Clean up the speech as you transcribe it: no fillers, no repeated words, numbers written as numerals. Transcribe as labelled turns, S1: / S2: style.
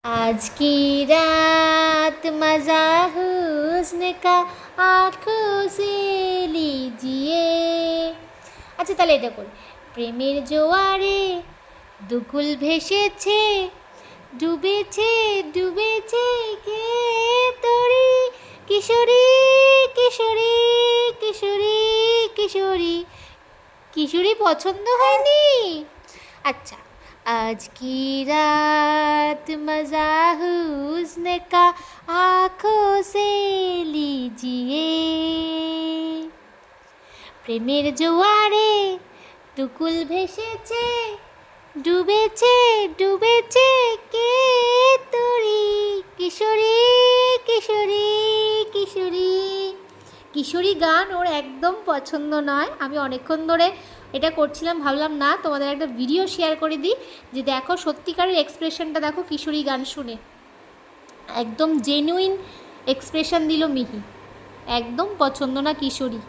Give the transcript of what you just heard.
S1: आज की रात मज़ा हुस्न का आँखों से लीजिए। আচ্ছা তাহলে এটা করি। প্রেমের জোয়ারে দুকুল ভেসেছে, ডুবেছে ডুবেছে কে তরি, কিশোরী কিশোরী কিশোরী কিশোরী। কিশোরী পছন্দ হয়নি? अच्छा। आज की रात मज़ा हुस्न का आँखों से लीजिए। প্রেমের জোয়ারে দুকুল ভেসেছে, ডুবেছে ডুবেছে কে তরি, কিশোরী কিশোরী কিশোরী। কিশোরী গান ওর একদম পছন্দ নয়। আমি অনেকক্ষণ ধরে এটা করছিলাম, ভাবলাম না তোমাদের একটা ভিডিও শেয়ার করে দিই যে দেখো সত্যিকারের এক্সপ্রেশনটা দেখো কিশোরী গান শুনে। একদম জেনুইন এক্সপ্রেশন দিল মিহি। একদম পছন্দ না কিশোরী।